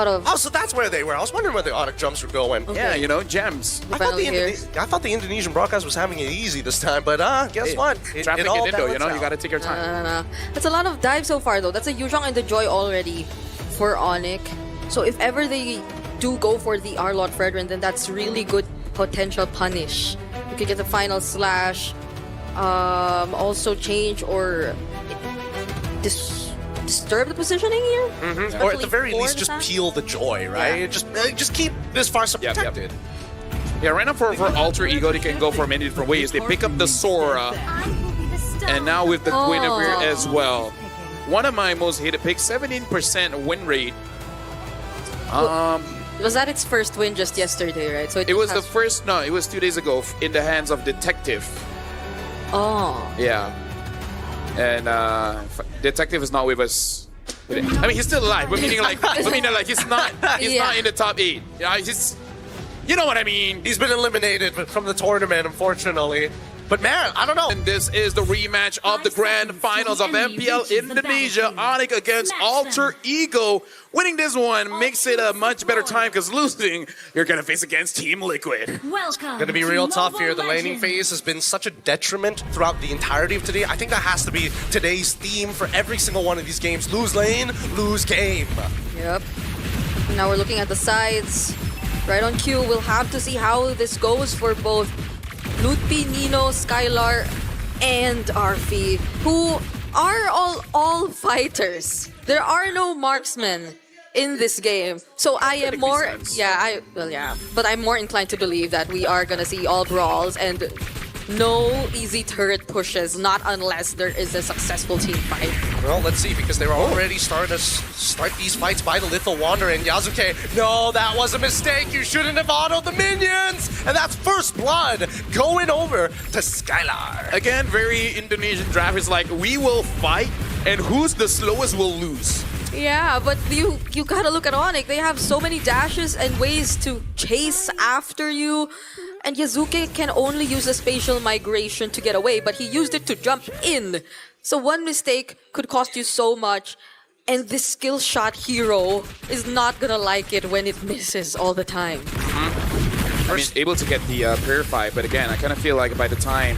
lot of... Oh, so that's where they were. I was wondering where the ONIC jumps were going. Okay. Yeah, you know, gems. I thought the Indonesian broadcast was having it easy this time, but guess what? Traffic all it in, though, you know, you balances gotta take your time. No. That's a lot of dive so far, though. That's a Yuzhong and the Joy already for ONIC. So if ever they do go for the Arlot Fredrin, then that's really good potential punish. You could get the final slash, also change or disturb the positioning here. Or at the very least, just attack. peel the Joy, right? Yeah. Just keep this Farsa Yep. protected. Yeah, right now for Alter Ego, they can go for many different ways. They pick up the Sora, and now with the Guinevere as well. One of my most hated picks, 17% win rate. Was that its first win just yesterday, right? So It was the first, no, it was 2 days ago in the hands of Detective. Oh. Yeah. And Detective is not with us. I mean, he's still alive, but meaning like he's not in the top 8. Yeah, he's, you know what I mean. He's been eliminated from the tournament, unfortunately. But man, I don't know. And this is the rematch of the grand finals of MPL Indonesia. ONIC against Alter Ego. Winning this one makes it a much better time because losing, you're going to face against Team Liquid. Welcome. Going to be real tough here. The laning phase has been such a detriment throughout the entirety of today. I think that has to be today's theme for every single one of these games. Lose lane, lose game. Yep. Now we're looking at the sides. Right on cue, we'll have to see how this goes for both Lutpi, Nino, Skylar, and Arfi, who are all fighters. There are no marksmen in this game. So I am more... But I'm more inclined to believe that we are gonna see all brawls and no easy turret pushes, not unless there is a successful team fight. Well, let's see, because they were already starting to start these fights by the Little Wanderer and Yasuke. No, that was a mistake. You shouldn't have autoed the minions. And that's first blood going over to Skylar. Again, very Indonesian draft is like, we will fight, and who's the slowest will lose. Yeah, but you gotta look at ONIC. They have so many dashes and ways to chase after you. And Yasuke can only use a spatial migration to get away, but he used it to jump in. So one mistake could cost you so much. And this skill shot hero is not gonna like it when it misses all the time. I mean, able to get the Purify, but again, I kind of feel like by the time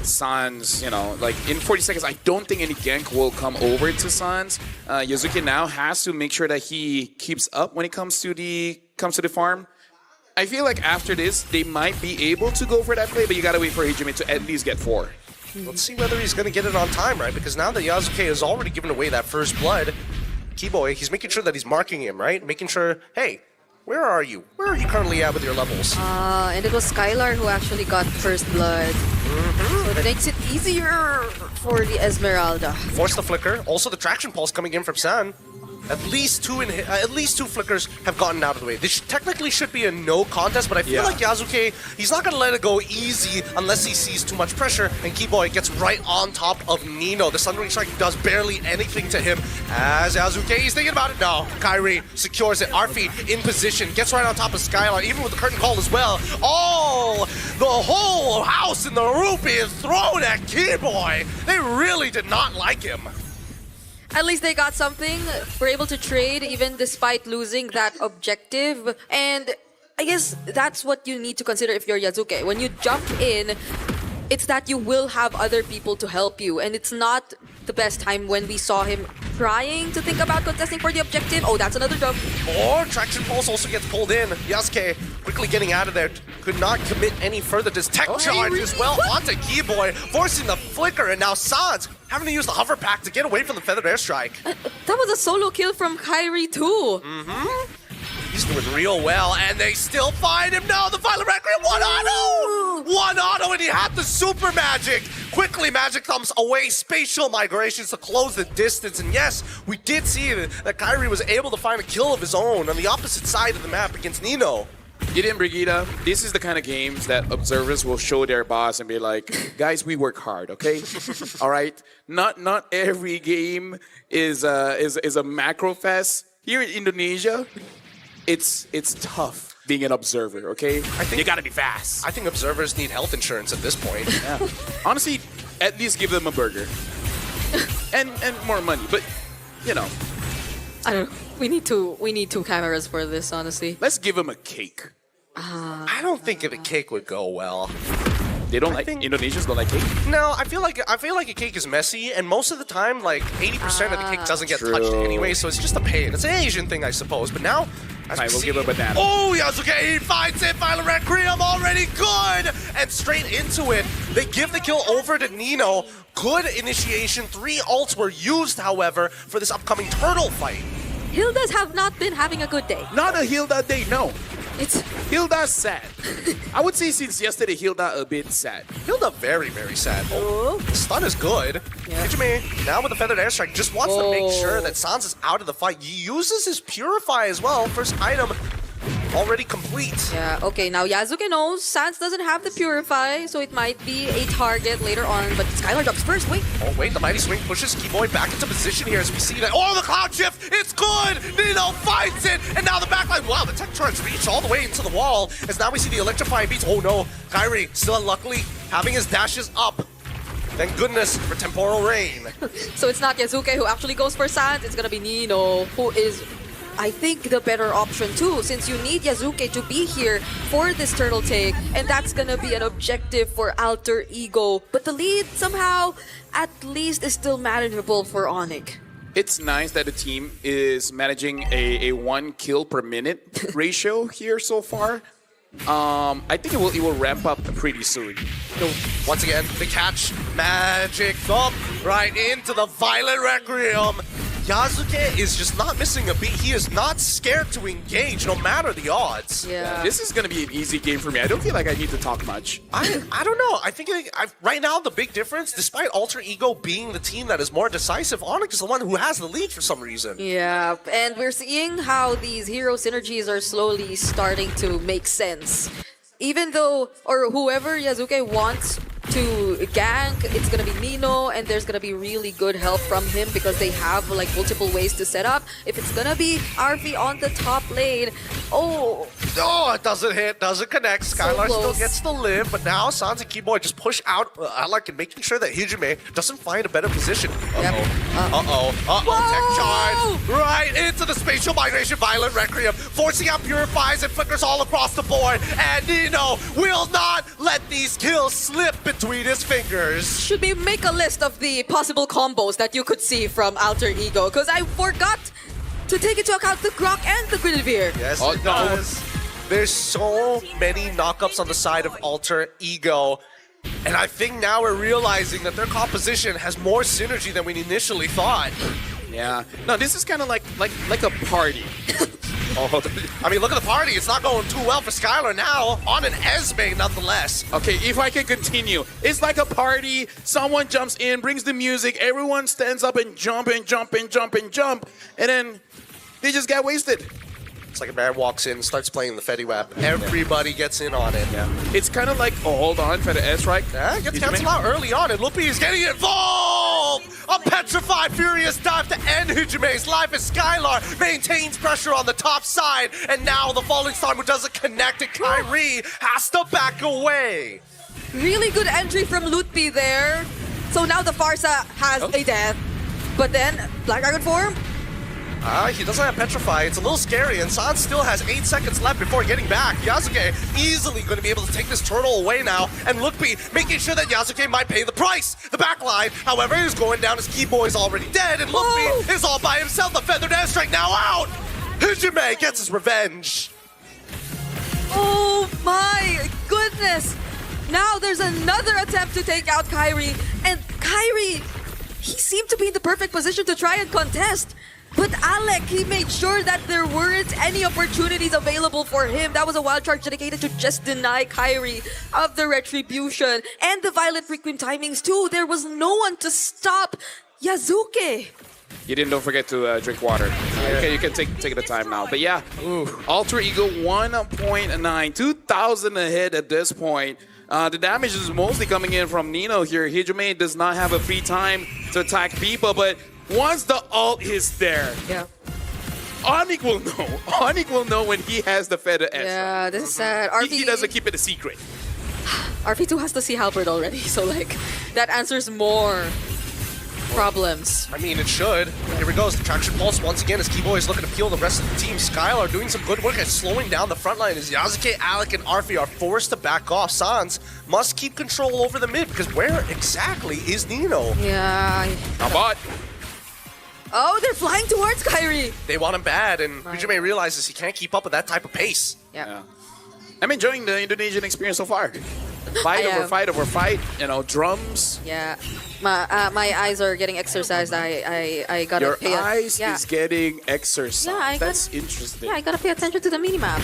Sans, you know, like in 40 seconds, I don't think any gank will come over to Sans. Yasuke now has to make sure that he keeps up when it comes to the farm. I feel like after this, they might be able to go for that play, but you gotta wait for Hijime to at least get 4. Let's see whether he's going to get it on time, right? Because now that Yasuke has already given away that first blood, Keyboy, he's making sure that he's marking him, right? Making sure, hey, where are you? Where are you currently at with your levels? And it was Skylar who actually got first blood. So it makes it easier for the Esmeralda. Force the flicker. Also the traction pulse coming in from San. At least two flickers have gotten out of the way. This technically should be a no contest, but I feel like Yasuke, he's not going to let it go easy unless he sees too much pressure, and Keyboy gets right on top of Nino. The Sunring Strike does barely anything to him as Yasuke, he's thinking about it now. Kyrie secures it. Arfi in position, gets right on top of Skyline, even with the curtain call as well. Oh, the whole house in the rupee is thrown at Keyboy. They really did not like him. At least they got something. We're able to trade even despite losing that objective. And I guess that's what you need to consider if you're Yasuke. When you jump in, it's that you will have other people to help you. And it's not the best time when we saw him trying to think about contesting for the objective. Oh, that's another jump. Or Traction Pulse also gets pulled in. Yasuke quickly getting out of there. Could not commit any further. This tech charge as well onto Keyboy, forcing the flicker, and now Sans having to use the hover pack to get away from the feathered airstrike. That was a solo kill from Kyrie too. He's doing real well, and they still find him. No, the final record, one auto, and he had the super magic. Quickly, magic comes away, spatial migrations to close the distance, and yes, we did see that Kyrie was able to find a kill of his own on the opposite side of the map against Nino. Gideon Brigida, this is the kind of games that observers will show their boss and be like, guys, we work hard, okay? All right? Not every game is a macro fest. Here in Indonesia, it's tough being an observer, okay? I think you gotta be fast. I think observers need health insurance at this point. Yeah. Honestly, at least give them a burger. and more money, but, you know. I don't know. We need two cameras for this, honestly. Let's give him a cake. I don't think a cake would go well. They don't like think- Indonesians don't like cake. No, I feel like a cake is messy, and most of the time, like 80% of the cake doesn't get touched True. anyway, so it's just a pain. It's an Asian thing, I suppose. But now, as Fine, we we'll see, give a banana. Oh, Yasuke, he finds it. Violet Requiem already good, and straight into it. They give the kill over to Nino. Good initiation. 3 ults were used, however, for this upcoming turtle fight. Hildas have not been having a good day. Not a Hilda day, no. It's Hilda's sad. I would say since yesterday, Hilda a bit sad. Hilda very, very sad. Oh, the stun is good. Yeah. Hijime, now with the feathered airstrike, just wants to make sure that Sans is out of the fight. He uses his Purify as well. First item already complete. Yeah, okay, now Yasuke knows Sans doesn't have the Purify, so it might be a target later on, but Skylar drops first, wait. Oh, wait, the Mighty Swing pushes Keyboy back into position here as we see that. Oh, the Cloud Shift! It's good! Nino finds it! And now the backline. Wow, the Tech Charge reached all the way into the wall as now we see the Electrify beats. Oh no, Kyrie still unluckily having his dashes up. Thank goodness for Temporal Rain. So it's not Yasuke who actually goes for Sans, it's gonna be Nino, who is, I think, the better option too, since you need Yasuke to be here for this turtle take, and that's gonna be an objective for Alter Ego. But the lead somehow, at least, is still manageable for ONIC. It's nice that the team is managing a 1 kill per minute ratio here so far. I think it will ramp up pretty soon. Once again, the catch, magic thump right into the Violet Requiem. Yasuke is just not missing a beat. He is not scared to engage, no matter the odds. Yeah. This is gonna be an easy game for me. I don't feel like I need to talk much. I don't know. I think right now the big difference, despite Alter Ego being the team that is more decisive, ONIC is the one who has the lead for some reason. Yeah, and we're seeing how these hero synergies are slowly starting to make sense. Even though, or whoever Yasuke wants to gank, it's gonna be Nino, and there's gonna be really good help from him because they have like multiple ways to set up. If it's gonna be RV on the top lane, oh, it doesn't hit, doesn't connect. Skylar still close. gets to live, but now Sans and Keyboy just push out Alec and making sure that Hijime doesn't find a better position. Yep. Tech charge right into the spatial migration. Violent Requiem forcing out Purifies and Flickers all across the board, and Nino will not let these kills slip between his fingers. should we make a list of the possible combos that you could see from Alter Ego? Because I forgot to take into account the Grok and the Guinevere. Yes, Oh, it no. does. There's so many knockups on the side of Alter Ego. And I think now we're realizing that their composition has more synergy than we initially thought. Yeah. No, this is kind of like a party. I mean, look at the party. It's not going too well for Skylar now. On an Esme, nonetheless. Okay, if I can continue. It's like a party. Someone jumps in, brings the music. Everyone stands up and jump and jump and jump and jump. And then they just got wasted. It's like a man walks in, starts playing the Fetty Wap. Everybody gets in on it. Yeah. It's kind of like, oh, hold on, for the S right? Yeah, gets canceled out early on, and Lupi is getting involved! A petrified, furious dive to end Hijime's life as Skylar maintains pressure on the top side, and now the Falling Star who doesn't connect, and Kyrie has to back away. Really good entry from Lutpi there. So now the Farsa has a death. But then, Black Dragon form? He doesn't have Petrify. It's a little scary, and Sans still has 8 seconds left before getting back. Yasuke easily going to be able to take this turtle away now, and Lookby making sure that Yasuke might pay the price. The backline, however, is going down as Keyboy's already dead, and Lookby is all by himself. The Feathered Airstrike now out! Hijime gets his revenge. Oh my goodness! Now there's another attempt to take out Kyrie, and Kyrie, he seemed to be in the perfect position to try and contest. But Alec, he made sure that there weren't any opportunities available for him. That was a wild charge dedicated to just deny Kyrie of the retribution. And the Violet Requiem timings too. There was no one to stop Yasuke. You didn't, don't forget to drink water. You can take the time now. But yeah, Alter Ego 1.9, 2,000 ahead at this point. The damage is mostly coming in from Nino here. Hijime does not have a free time to attack people, but once the ult is there, Yeah. ONIC will know. ONIC will know when he has the feather S. Yeah, this is sad. He doesn't keep it a secret. RP2 has to see Halberd already, so like, that answers more. problems. I mean, it should. Here we go. The traction pulse once again as Keyboy is looking to peel the rest of the team. Skylar doing some good work at slowing down the front line as Yasuke, Alec, and Arfi are forced to back off. Sans must keep control over the mid because where exactly is Nino? Yeah. Now bot. Oh, they're flying towards Kyrie. They want him bad, and Hujime realizes he can't keep up with that type of pace. Yeah. I'm enjoying the Indonesian experience so far. Fight over fight over fight, drums. Yeah. My eyes are getting exercised. I gotta Your pay eyes is getting exercised. Yeah, That's interesting. Yeah, I gotta pay attention to the minimap.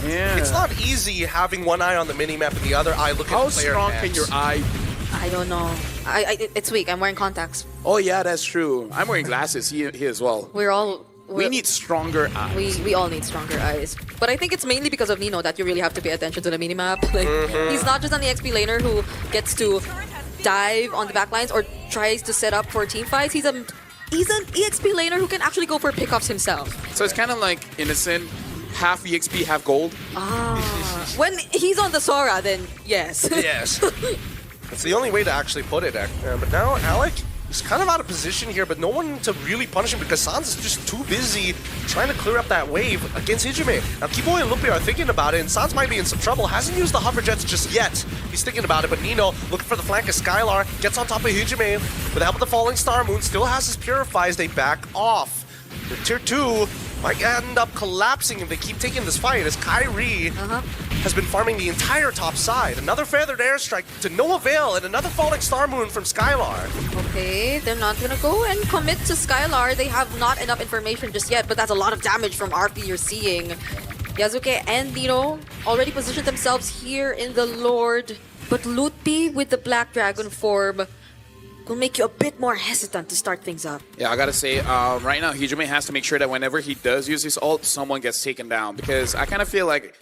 Yeah. It's not easy having one eye on the minimap and the other eye looking How at the player strong hands. can your eye? I don't know. It's weak. I'm wearing contacts. Oh yeah, that's true. I'm wearing glasses. He as well. We We need stronger eyes. We all need stronger eyes. But I think it's mainly because of Nino that you really have to pay attention to the minimap. Like, he's not just an EXP laner who gets to dive on the backlines or tries to set up for team fights. He's an EXP laner who can actually go for pickoffs himself. So it's kind of like Innocent, half EXP, half gold. When he's on the Sora, then yes. Yes. That's the only way to actually put it. But now Alec is kind of out of position here, but no one to really punish him because Sans is just too busy trying to clear up that wave against Hijime. Now Keyboy and Lupi are thinking about it, and Sans might be in some trouble. Hasn't used the hover jets just yet. He's thinking about it, but Nino looking for the flank as Skylar gets on top of Hijime with the help of the falling star moon. Still has his Purify as they back off. The tier 2 might end up collapsing if they keep taking this fight as Kyrie has been farming the entire top side. Another feathered airstrike to no avail and another falling star moon from Skylar. Okay, they're not gonna go and commit to Skylar. They have not enough information just yet, but that's a lot of damage from RP you're seeing. Yasuke and Nino already positioned themselves here in the Lord, but Lutpi with the Black Dragon form will make you a bit more hesitant to start things up. Yeah, I gotta say, right now Hijime has to make sure that whenever he does use his ult, someone gets taken down because I kind of feel like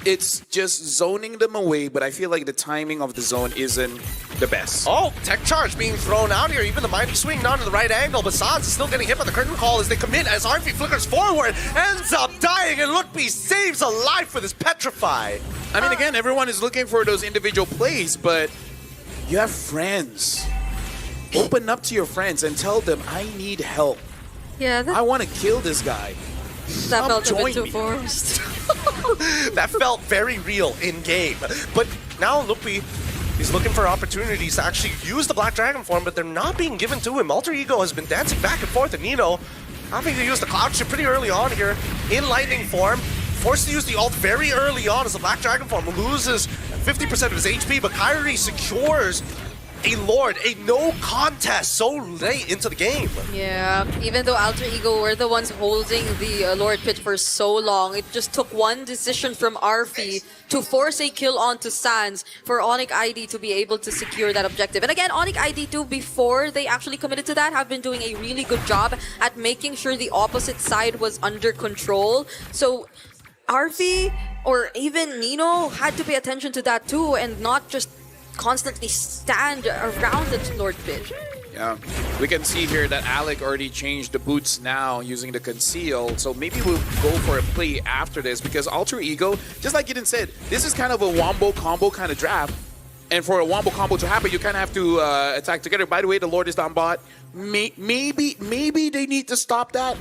it's just zoning them away, but I feel like the timing of the zone isn't the best. Oh, tech charge being thrown out here. Even the mighty swing not to the right angle, but Sans is still getting hit by the curtain call as they commit as Arfi flickers forward, ends up dying, and Lutpi saves a life with his Petrify. I mean, again, everyone is looking for those individual plays, but you have friends. Open up to your friends and tell them, I need help. Yeah, I want to kill this guy. that felt a join bit too me. forced. That felt very real in game. But now Lupi is looking for opportunities to actually use the Black Dragon form, but they're not being given to him. Alter Ego has been dancing back and forth, and Nino having to use the Cloud Shift pretty early on here in Lightning form. Forced to use the ult very early on as the Black Dragon form loses 50% of his HP, but Kyrie secures a Lord, a no contest so late into the game. Yeah, even though Alter Ego were the ones holding the Lord Pit for so long, it just took one decision from Arfi to force a kill onto Sans for ONIC ID to be able to secure that objective. And again, ONIC ID 2, before they actually committed to that, have been doing a really good job at making sure the opposite side was under control. So Arfi or even Nino had to pay attention to that too and not just constantly stand around the Lord Pit. Yeah, we can see here that Alec already changed the boots now using the conceal, so maybe we'll go for a play after this because Alter Ego, just like Eden said, this is kind of a wombo combo kind of draft, and for a wombo combo to happen, you kind of have to attack together. By the way, the Lord is down bot. Maybe they need to stop that.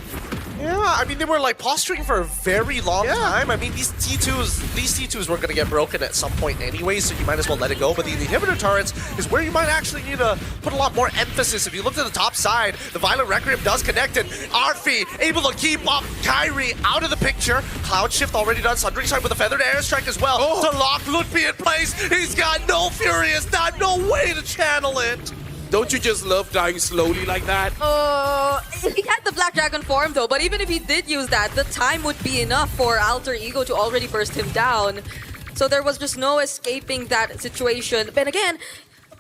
Yeah, I mean, they were like posturing for a very long time. I mean, these T2s were going to get broken at some point anyway, so you might as well let it go. But the inhibitor turrets is where you might actually need to put a lot more emphasis. If you look to the top side, the Violent Requiem does connect, and Arfi able to keep up Kyrie out of the picture. Cloud Shift already done. Sundering Strike with a Feathered Airstrike as well to lock Lutpi in place. He's got no Furious, not no way to channel it. Don't you just love dying slowly like that? He had the Black Dragon form though, but even if he did use that, the time would be enough for Alter Ego to already burst him down. So there was just no escaping that situation. But again,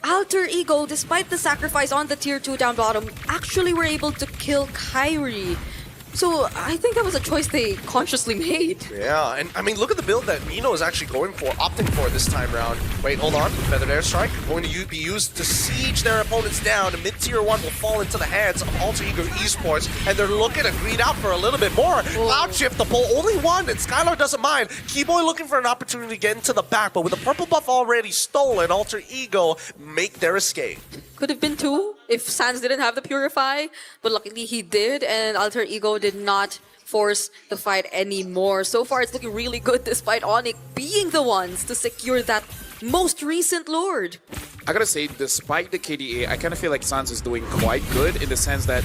Alter Ego, despite the sacrifice on the tier 2 down bottom, actually were able to kill Kyrie. So I think that was a choice they consciously made. Yeah, and I mean, look at the build that Nino is actually opting for this time around. Wait, hold on. Feathered Airstrike going to be used to siege their opponents down. And mid-tier 1 will fall into the hands of Alter Ego Esports, and they're looking to greed out for a little bit more. Cloud Shift, the pull, only one, and Skylar doesn't mind. Keyboy looking for an opportunity to get into the back, but with the purple buff already stolen, Alter Ego make their escape. Could have been 2 if Sans didn't have the Purify, but luckily he did, and Alter Ego did not force the fight anymore. So far, it's looking really good despite ONIC being the ones to secure that most recent Lord. I gotta say, despite the KDA, I kind of feel like Sans is doing quite good in the sense that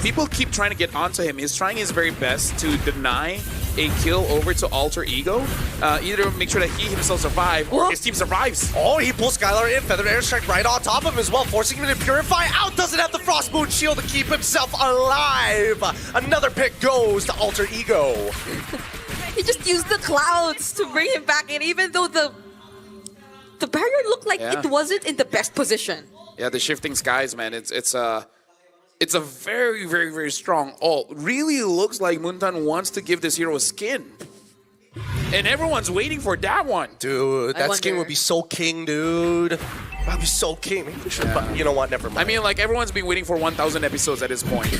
people keep trying to get onto him. He's trying his very best to deny a kill over to Alter Ego, either to make sure that he himself survives or his team survives. Oh, he pulls Skylar in, Feather Airstrike right on top of him as well, forcing him to Purify out. Doesn't have the Frost Moon Shield to keep himself alive. Another pick goes to Alter Ego. He just used the clouds to bring him back in, even though the barrier looked like it wasn't in the best position. Yeah, the shifting skies, man. It's a very, very, very strong ult. Really looks like Muntan wants to give this hero a skin. And everyone's waiting for that one. Dude, that skin would be so king, dude. That'd be so king. Maybe we should, but you know what? Never mind. I mean, like, everyone's been waiting for 1,000 episodes at this point.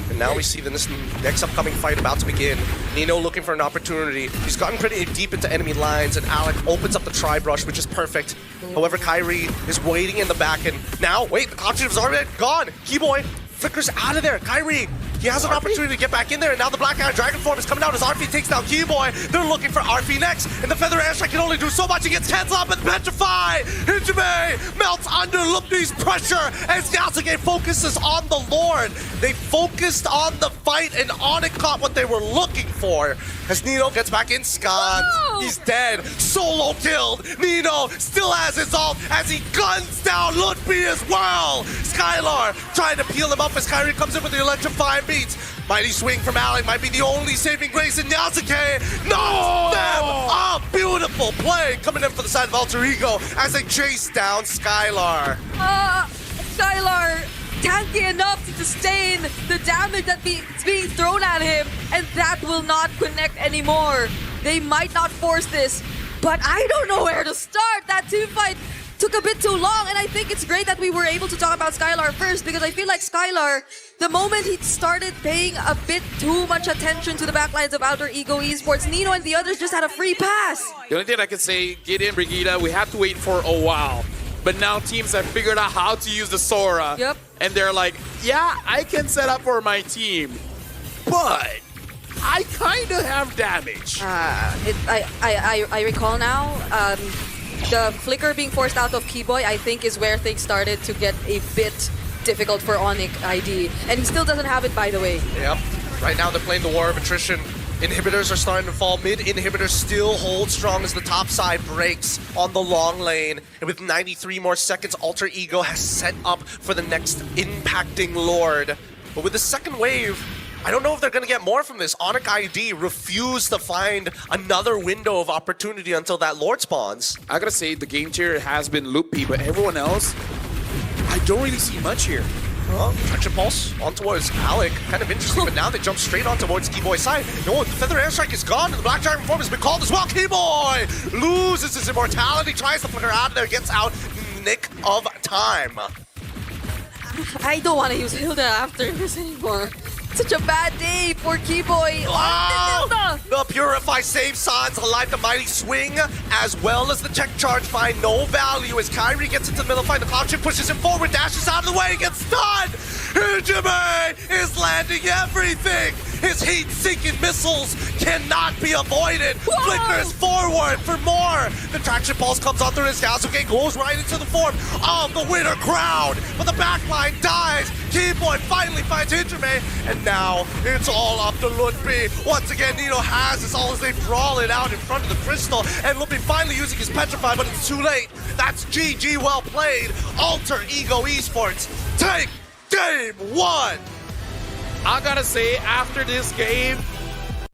And now we see this next upcoming fight about to begin. Nino looking for an opportunity. He's gotten pretty deep into enemy lines, and Alec opens up the Tri-Brush, which is perfect. However, Kyrie is waiting in the back, and now, wait, the objective's already gone. Keyboy flickers out of there. Kyrie, he has an opportunity to get back in there, and now the Black Iron Dragon form is coming out as Arfi takes down Keyboy. They're looking for Arfi next, and the Feather Airstrike can only do so much. He gets canceled up and Petrify. Hijime melts under Lupni's pressure as Yasuke focuses on the Lord. They focused on the fight, and ONIC caught what they were looking for. As Nino gets back in, Scott, he's dead. Solo killed. Nino still has his ult as he guns down Lutfi as well. Skylar trying to peel him up as Kyrie comes in with the electrifying beats. Mighty swing from Alec might be the only saving grace in Yasuke. Knocks them up. Beautiful play coming in for the side of Alter Ego as they chase down Skylar. Skylar tanky enough to sustain the damage that's being thrown at him, and that will not connect anymore. They might not force this, but I don't know where to start. That team fight took a bit too long, and I think it's great that we were able to talk about Skylar first, because I feel like Skylar, the moment he started paying a bit too much attention to the backlines of Alter Ego Esports, Nino and the others just had a free pass. The only thing I can say, get in, Brigida. We have to wait for a while. But now teams have figured out how to use the Sora. Yep. And they're like, yeah, I can set up for my team, but I kind of have damage. I recall now, the flicker being forced out of Keyboy, I think, is where things started to get a bit difficult for ONIC ID. And he still doesn't have it, by the way. Yep. Right now they're playing the war of attrition. Inhibitors are starting to fall. Mid inhibitors still hold strong as the top side breaks on the long lane. And with 93 more seconds, Alter Ego has set up for the next impacting Lord. But with the second wave, I don't know if they're going to get more from this. ONIC ID refused to find another window of opportunity until that Lord spawns. I gotta say, the game chair has been loopy, but everyone else, I don't really see much here. Traction Pulse on towards Alec. Kind of interesting, but now they jump straight on towards Keyboy's side. No, the Feather Airstrike is gone, and the Black Dragon form has been called as well. Keyboy loses his immortality, tries to flicker out of there, gets out in the nick of time. I don't want to use Hilda after this anymore. Such a bad day for Keyboy. The Purify saves Sans alive. The Mighty Swing, as well as the Tech Charge, find no value as Kyrie gets into the middle fight. The Cloud Chip pushes him forward, dashes out of the way, gets stunned. Hijime is landing everything. His heat-seeking missiles cannot be avoided. Flickers forward for more. The Traction Pulse comes on through his Yasuke, goes right into the form of the Winter Crown. But the backline dies. Keyboy finally finds Hijime, and now it's all up to Lutfi. Once again, Nino has this all as they brawl it out in front of the crystal, and Lutfi finally using his Petrify, but it's too late. That's GG, well played. Alter Ego Esports take Game 1. I gotta say, after this game,